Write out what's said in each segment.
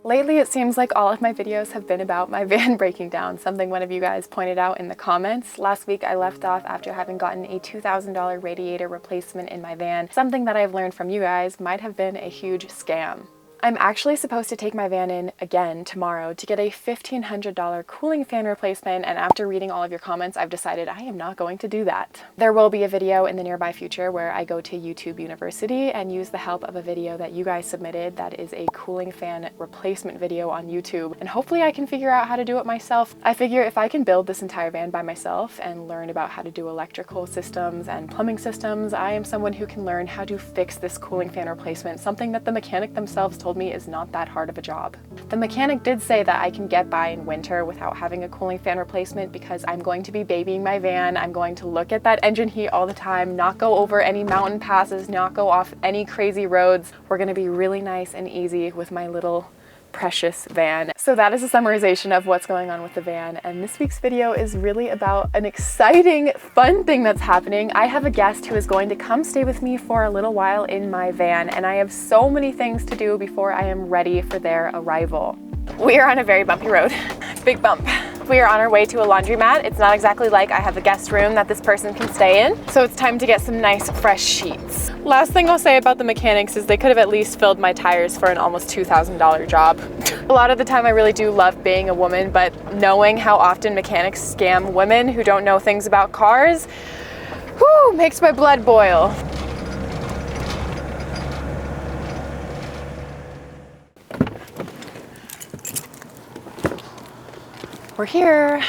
Lately, it seems like all of my videos have been about my van breaking down, something one of you guys pointed out in the comments. Last week, I left off after having gotten a $2,000 radiator replacement in my van. Something that I've learned from you guys might have been a huge scam. I'm actually supposed to take my van in again tomorrow to get a $1,500 cooling fan replacement, and after reading all of your comments, I've decided I am not going to do that. There will be a video in the nearby future where I go to YouTube University and use the help of a video that you guys submitted that is a cooling fan replacement video on YouTube, and hopefully I can figure out how to do it myself. I figure if I can build this entire van by myself and learn about how to do electrical systems and plumbing systems, I am someone who can learn how to fix this cooling fan replacement, something that the mechanic themselves told me is not that hard of a job. The mechanic did say that I can get by in winter without having a cooling fan replacement because I'm going to be babying my van. I'm going to look at that engine heat all the time, not go over any mountain passes, not go off any crazy roads. We're going to be really nice and easy with my little precious van. So that is a summarization of what's going on with the van, and this week's video is really about an exciting, fun thing that's happening. I have a guest who is going to come stay with me for a little while in my van, and I have so many things to do before I am ready for their arrival. We are on a very bumpy road. Big bump. We are on our way to a laundromat. It's not exactly like I have a guest room that this person can stay in, so it's time to get some nice fresh sheets. Last thing I'll say about the mechanics is they could have at least filled my tires for an almost $2,000 job. A lot of the time I really do love being a woman, but knowing how often mechanics scam women who don't know things about cars, whew, makes my blood boil. We're here.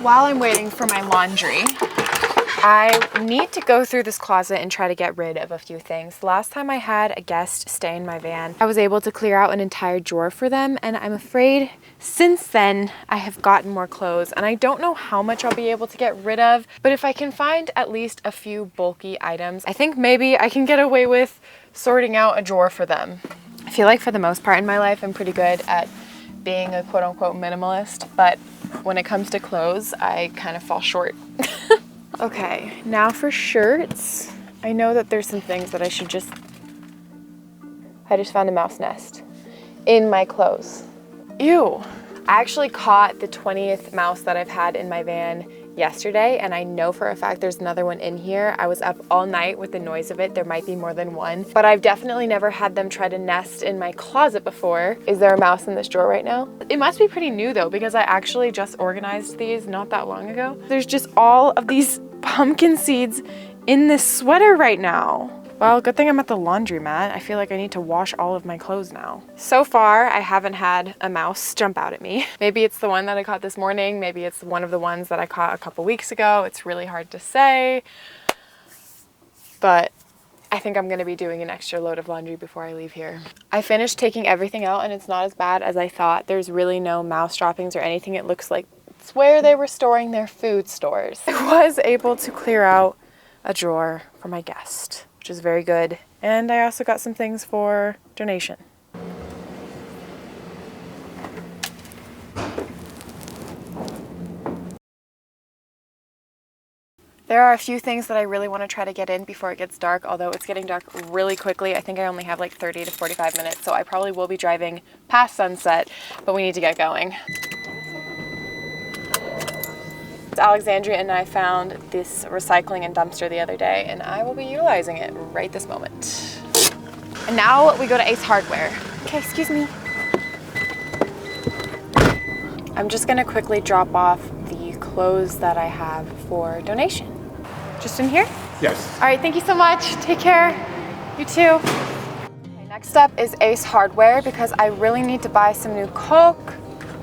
While I'm waiting for my laundry, I need to go through this closet and try to get rid of a few things. The last time I had a guest stay in my van, I was able to clear out an entire drawer for them, and I'm afraid since then I have gotten more clothes, and I don't know how much I'll be able to get rid of, but if I can find at least a few bulky items, I think maybe I can get away with sorting out a drawer for them. I feel like for the most part in my life, I'm pretty good at being a quote-unquote minimalist, but when it comes to clothes, I kind of fall short. Okay, now for shirts. I know that there's some things that I just found a mouse nest in my clothes. Ew. I actually caught the 20th mouse that I've had in my van yesterday, and I know for a fact there's another one in here. I was up all night with the noise of it. There might be more than one, but I've definitely never had them try to nest in my closet before. Is there a mouse in this drawer right now? It must be pretty new though, because I actually just organized these not that long ago. There's just all of these pumpkin seeds in this sweater right now. Well, good thing I'm at the laundromat. I feel like I need to wash all of my clothes now. So far, I haven't had a mouse jump out at me. Maybe it's the one that I caught this morning. Maybe it's one of the ones that I caught a couple weeks ago. It's really hard to say, but I think I'm gonna be doing an extra load of laundry before I leave here. I finished taking everything out, and it's not as bad as I thought. There's really no mouse droppings or anything. It looks like it's where they were storing their food stores. I was able to clear out a drawer for my guest, which is very good. And I also got some things for donation. There are a few things that I really want to try to get in before it gets dark, although it's getting dark really quickly. I think I only have like 30 to 45 minutes, so I probably will be driving past sunset, but we need to get going. Alexandria and I found this recycling and dumpster the other day, and I will be utilizing it right this moment. And now we go to Ace Hardware. Okay, excuse me. I'm just gonna quickly drop off the clothes that I have for donation. Just in here? Yes. All right, thank you so much. Take care. You too. Okay, next up is Ace Hardware because I really need to buy some new Coke.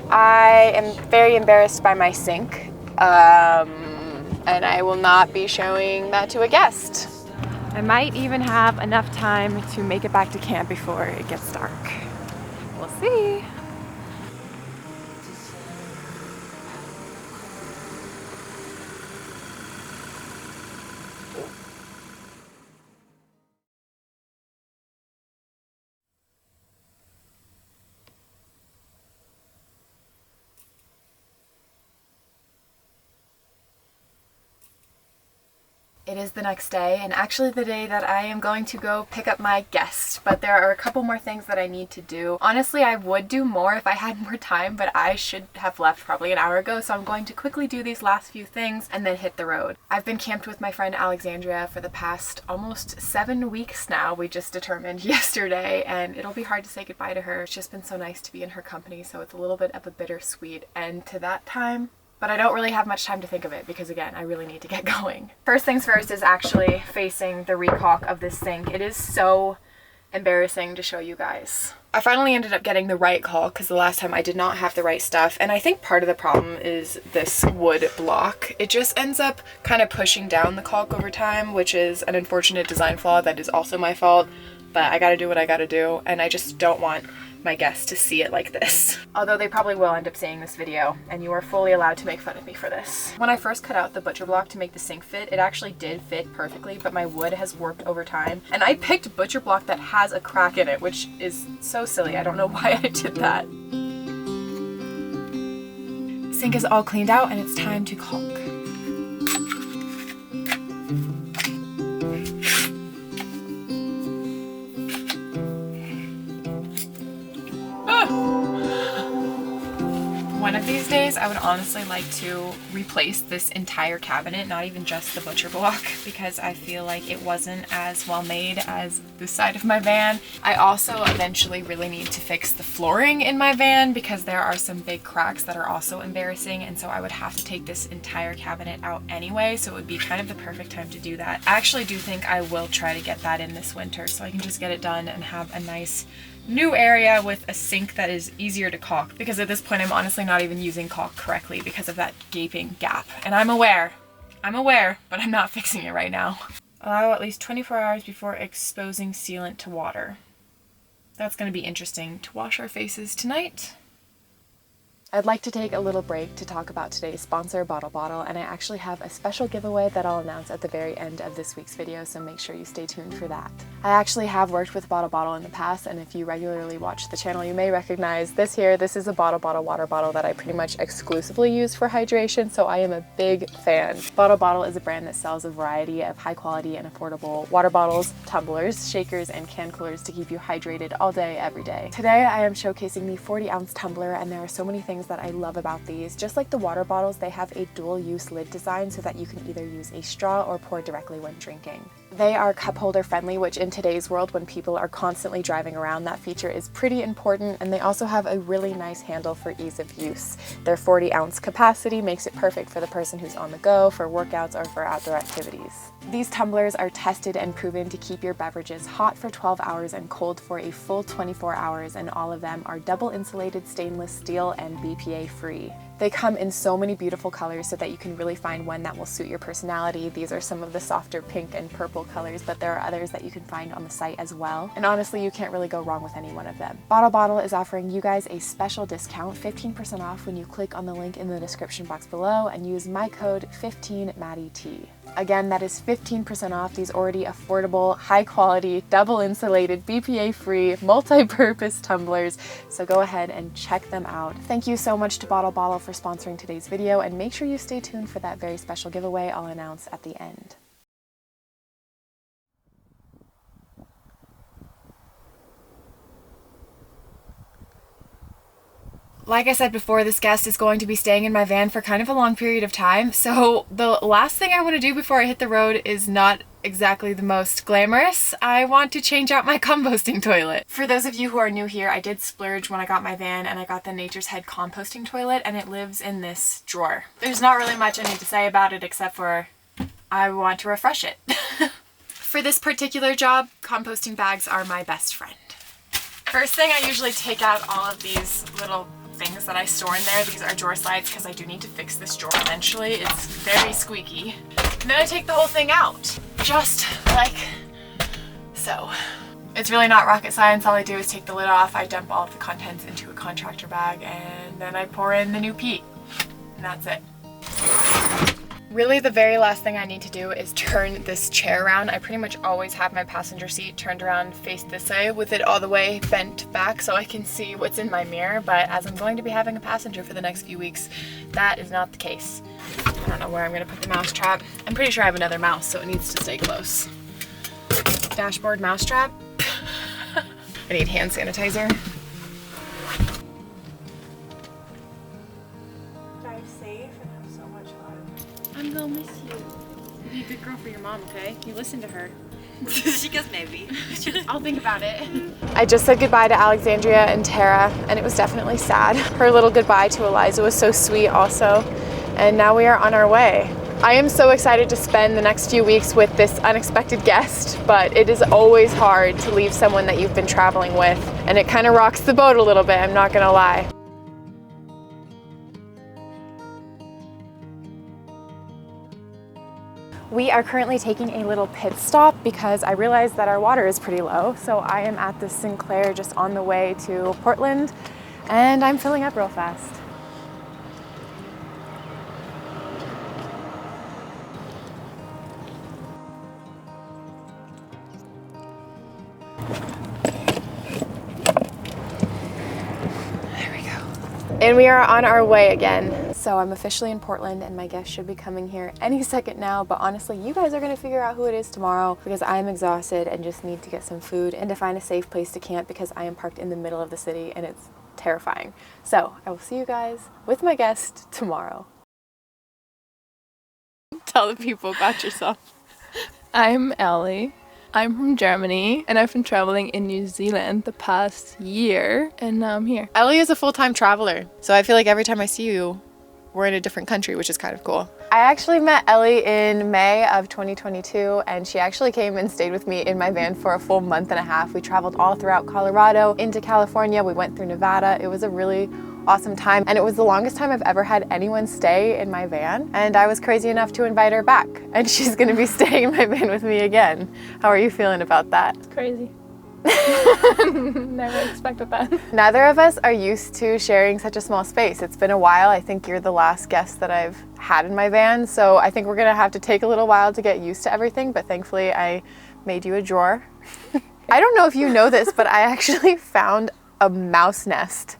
I am very embarrassed by my sink. And I will not be showing that to a guest. I might even have enough time to make it back to camp before it gets dark. We'll see. It is the next day, and actually the day that I am going to go pick up my guest, but there are a couple more things that I need to do. Honestly, I would do more if I had more time, but I should have left probably an hour ago, so I'm going to quickly do these last few things and then hit the road. I've been camped with my friend Alexandria for the past almost 7 weeks now, we just determined yesterday, and it'll be hard to say goodbye to her. It's just been so nice to be in her company, so it's a little bit of a bittersweet end to that time. But I don't really have much time to think of it because, again, I really need to get going. First things first is actually facing the recaulk of this sink. It is so embarrassing to show you guys. I finally ended up getting the right caulk because the last time I did not have the right stuff, and I think part of the problem is this wood block. It just ends up kind of pushing down the caulk over time, which is an unfortunate design flaw that is also my fault, but I gotta do what I gotta do, and I just don't want my guests to see it like this. Although they probably will end up seeing this video, and you are fully allowed to make fun of me for this. When I first cut out the butcher block to make the sink fit, it actually did fit perfectly, but my wood has warped over time. And I picked butcher block that has a crack in it, which is so silly. I don't know why I did that. Sink is all cleaned out and it's time to caulk. One of these days, I would honestly like to replace this entire cabinet, not even just the butcher block, because I feel like it wasn't as well made as this side of my van. I also eventually really need to fix the flooring in my van because there are some big cracks that are also embarrassing, and so I would have to take this entire cabinet out anyway, so it would be kind of the perfect time to do that. I actually do think I will try to get that in this winter so I can just get it done and have a nice new area with a sink that is easier to caulk, because at this point I'm honestly not even using caulk correctly because of that gaping gap. And I'm aware, but I'm not fixing it right now. Allow at least 24 hours before exposing sealant to water. That's going to be interesting to wash our faces tonight. I'd like to take a little break to talk about today's sponsor, Bottle Bottle, and I actually have a special giveaway that I'll announce at the very end of this week's video, so make sure you stay tuned for that. I actually have worked with Bottle Bottle in the past, and if you regularly watch the channel, you may recognize this here. This is a Bottle Bottle water bottle that I pretty much exclusively use for hydration, so I am a big fan. Bottle Bottle is a brand that sells a variety of high quality and affordable water bottles, tumblers, shakers, and can coolers to keep you hydrated all day, every day. Today, I am showcasing the 40-ounce tumbler, and there are so many things that I love about these. Just like the water bottles, they have a dual use lid design so that you can either use a straw or pour directly when drinking. They are cup holder friendly, which in today's world when people are constantly driving around, that feature is pretty important, and they also have a really nice handle for ease of use. Their 40-ounce capacity makes it perfect for the person who's on the go, for workouts, or for outdoor activities. These tumblers are tested and proven to keep your beverages hot for 12 hours and cold for a full 24 hours, and all of them are double insulated stainless steel and BPA free. They come in so many beautiful colors so that you can really find one that will suit your personality. These are some of the softer pink and purple colors, but there are others that you can find on the site as well. And honestly, you can't really go wrong with any one of them. Bottle Bottle is offering you guys a special discount, 15% off when you click on the link in the description box below and use my code 15MaddieT. Again, that is 15% off these already affordable, high quality, double insulated, BPA free, multi-purpose tumblers. So go ahead and check them out. Thank you so much to Bottle Bottle for sponsoring today's video, and make sure you stay tuned for that very special giveaway I'll announce at the end. Like I said before, this guest is going to be staying in my van for kind of a long period of time, so the last thing I want to do before I hit the road is not exactly the most glamorous. I want to change out my composting toilet. For those of you who are new here, I did splurge when I got my van, and I got the Nature's Head composting toilet, and it lives in this drawer. There's not really much I need to say about it except for I want to refresh it. For this particular job, composting bags are my best friend. First thing, I usually take out all of these little things that I store in there. These are drawer slides because I do need to fix this drawer eventually. It's very squeaky. And then I take the whole thing out, just like so. It's really not rocket science. All I do is take the lid off, I dump all of the contents into a contractor bag, and then I pour in the new peat. And that's it. Really, the very last thing I need to do is turn this chair around. I pretty much always have my passenger seat turned around face this way with it all the way bent back so I can see what's in my mirror, but as I'm going to be having a passenger for the next few weeks, that is not the case. I don't know where I'm gonna put the mouse trap. I'm pretty sure I have another mouse, so it needs to stay close. Dashboard mouse trap. I need hand sanitizer. Drive safe and have so much fun. I'm gonna miss you. Be a good girl for your mom, okay? You listen to her. She goes maybe. I'll think about it. I just said goodbye to Alexandria and Tara, and it was definitely sad. Her little goodbye to Eliza was so sweet also, and now we are on our way. I am so excited to spend the next few weeks with this unexpected guest, but it is always hard to leave someone that you've been traveling with, and it kind of rocks the boat a little bit, I'm not gonna lie. We are currently taking a little pit stop because I realized that our water is pretty low. So I am at the Sinclair just on the way to Portland, and I'm filling up real fast. There we go. And we are on our way again. So I'm officially in Portland and my guest should be coming here any second now, but honestly, you guys are gonna figure out who it is tomorrow because I am exhausted and just need to get some food and to find a safe place to camp because I am parked in the middle of the city and it's terrifying. So I will see you guys with my guest tomorrow. Tell the people about yourself. I'm Ellie. I'm from Germany and I've been traveling in New Zealand the past year and now I'm here. Ellie is a full-time traveler, so I feel like every time I see you, we're in a different country, which is kind of cool. I actually met Ellie in May of 2022, and she actually came and stayed with me in my van for a full month and a half. We traveled all throughout Colorado, into California, we went through Nevada. It was a really awesome time, and it was the longest time I've ever had anyone stay in my van, and I was crazy enough to invite her back, and she's gonna be staying in my van with me again. How are you feeling about that? It's crazy. Never expected that. Neither of us are used to sharing such a small space. It's been a while. I think you're the last guest that I've had in my van, so I think we're gonna have to take a little while to get used to everything, but thankfully I made you a drawer. I don't know if you know this, but I actually found a mouse nest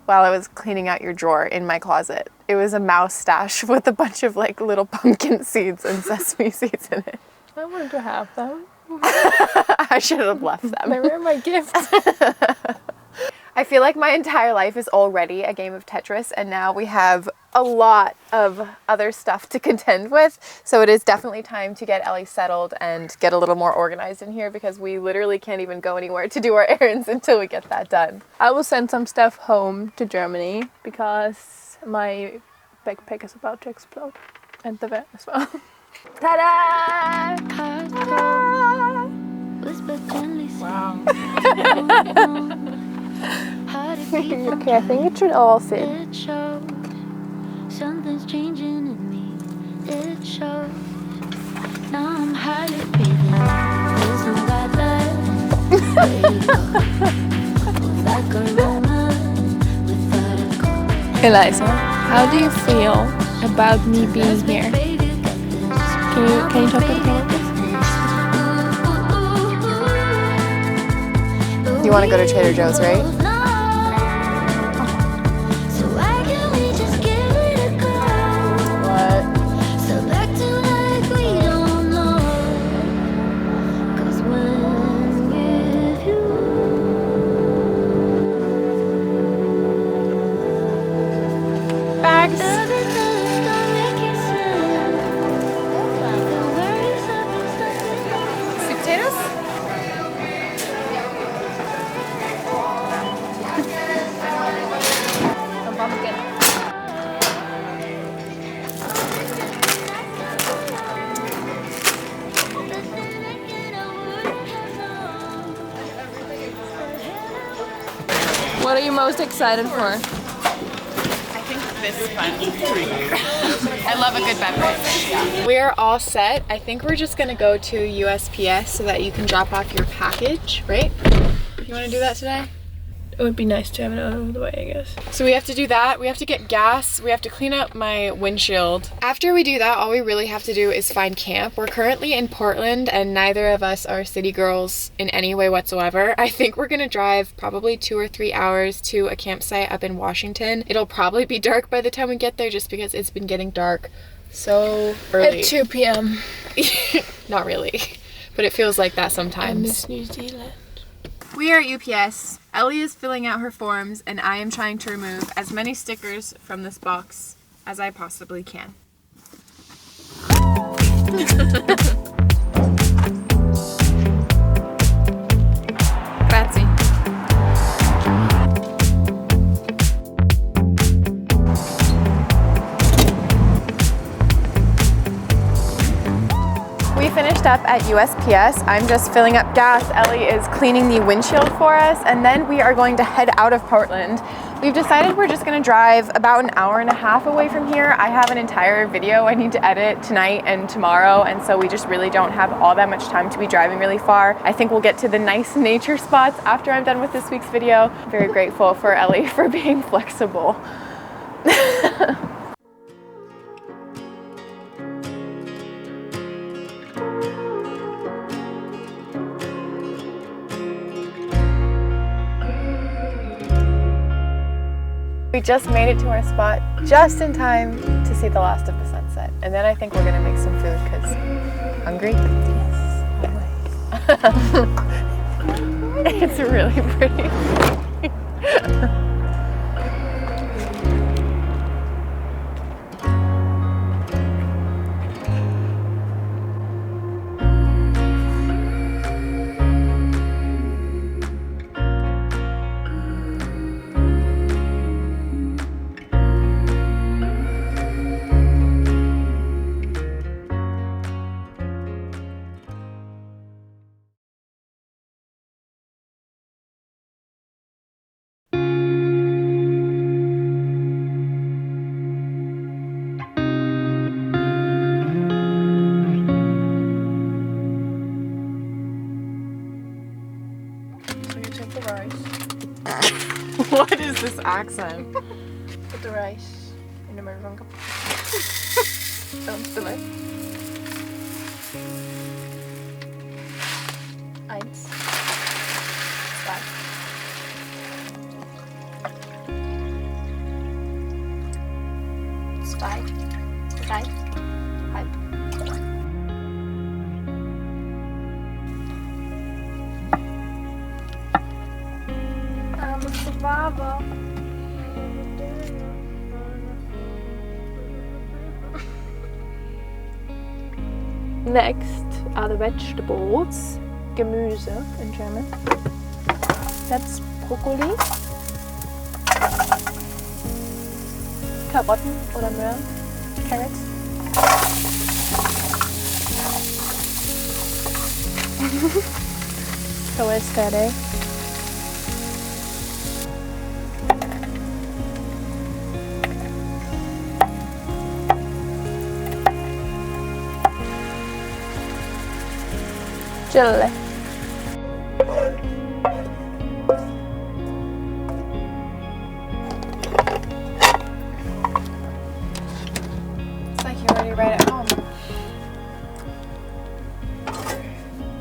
while I was cleaning out your drawer in my closet. It was a mouse stash with a bunch of like little pumpkin seeds and sesame seeds in it. I wanted to have them. I should have left them. They were my gift. I feel like my entire life is already a game of Tetris, and now we have a lot of other stuff to contend with. So it is definitely time to get Ellie settled and get a little more organized in here because we literally can't even go anywhere to do our errands until we get that done. I will send some stuff home to Germany because my backpack is about to explode. And the van as well. Ta-da! Ta-da! Wow. Okay, I think it should all fit. Something's changing in me. It shows. Now I'm highly breathing. There's no bad life. Eliza, how do you feel about me being here? Can you talk to the camera, please? You want to go to Trader Joe's, right? What are you most excited for? I think this is fun. I love a good beverage. We're all set. I think we're just gonna go to USPS so that you can drop off your package, right? You wanna do that today? It would be nice to have it out of the way, I guess. So we have to do that. We have to get gas. We have to clean up my windshield. After we do that, all we really have to do is find camp. We're currently in Portland and neither of us are city girls in any way whatsoever. I think we're gonna drive probably 2 or 3 hours to a campsite up in Washington. It'll probably be dark by the time we get there just because it's been getting dark so early. At 2 p.m. Not really, but it feels like that I sometimes. miss New Zealand. We are at UPS. Ellie is filling out her forms, and I am trying to remove as many stickers from this box as I possibly can. Grazie. We finished up at USPS. I'm just filling up gas. Ellie is cleaning the windshield for us, and then we are going to head out of Portland. We've decided we're just gonna drive about an hour and a half away from here. I have an entire video I need to edit tonight and tomorrow, and so we just really don't have all that much time to be driving really far. I think we'll get to the nice nature spots after I'm done with this week's video. Very grateful for Ellie for being flexible. We just made it to our spot just in time to see the last of the sunset. And then I think we're gonna make some food because hungry? Yes, always. It's really pretty. What is this accent? Put the rice in the middle cup. Don't spill it. Eins. Zwei. Zwei. Drei. Halb. Baba. Next are the vegetables. Gemüse in German. That's Brokkoli. Karotten oder Möhren. Carrots. So is that, Chile. It's like you're already right at home.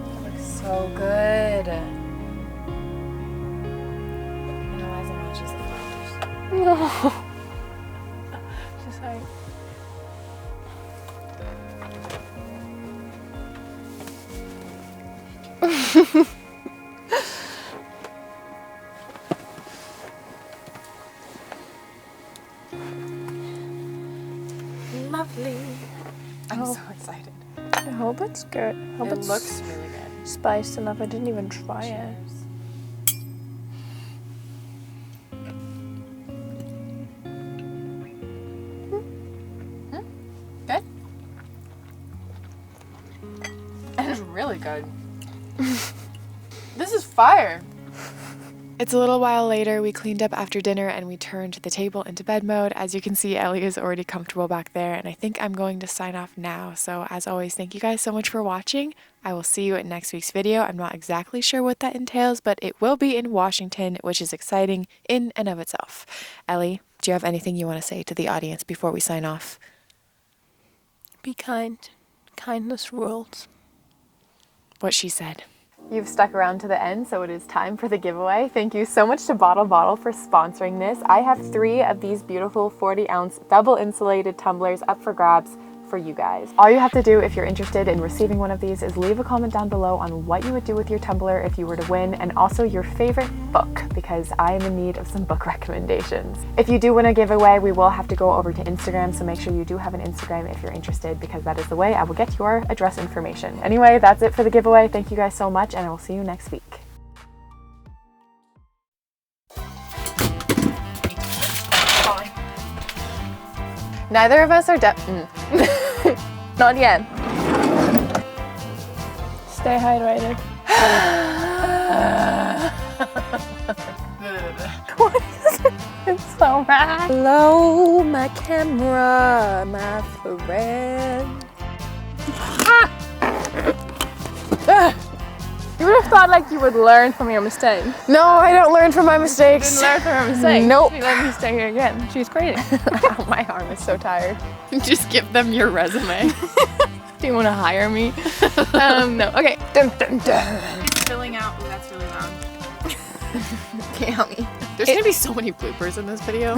It looks so good. Eliza matches the flowers. No. Just like. Lovely. I'm so excited. I hope it's good. I hope It it's looks really good. spiced enough. I didn't even try it. Good? It's really good. This is fire. It's a little while later. We cleaned up after dinner and we turned the table into bed mode. As you can see, Ellie is already comfortable back there, and I think I'm going to sign off now. So as always, thank you guys so much for watching. I will see you at next week's video. I'm not exactly sure what that entails, but it will be in Washington, which is exciting in and of itself. Ellie, do you have anything you want to say to the audience before we sign off? Be kind. Kindness rules. What she said. You've stuck around to the end, so it is time for the giveaway. Thank you so much to Bottle for sponsoring this. I have 3 of these beautiful 40-ounce double insulated tumblers up for grabs for you guys. All you have to do if you're interested in receiving one of these is leave a comment down below on what you would do with your tumbler if you were to win, and also your favorite book, because I am in need of some book recommendations. If you do win a giveaway, we will have to go over to Instagram, so make sure you do have an Instagram if you're interested, because that is the way I will get your address information. Anyway, that's it for the giveaway. Thank you guys so much, and I will see you next week. Neither of us are Not yet. Stay hydrated. What is it? It's so bad. Hello, my camera, my friend. You would have thought like you would learn from your mistakes. No, I don't learn from my mistakes. You didn't learn from her mistakes. Nope. She let me stay here again. She's crazy. My arm is so tired. Just give them your resume. Do you want to hire me? No. Okay. Dun, dun, dun. It's filling out. Ooh, that's really loud. Can't help me. There's gonna be so many bloopers in this video.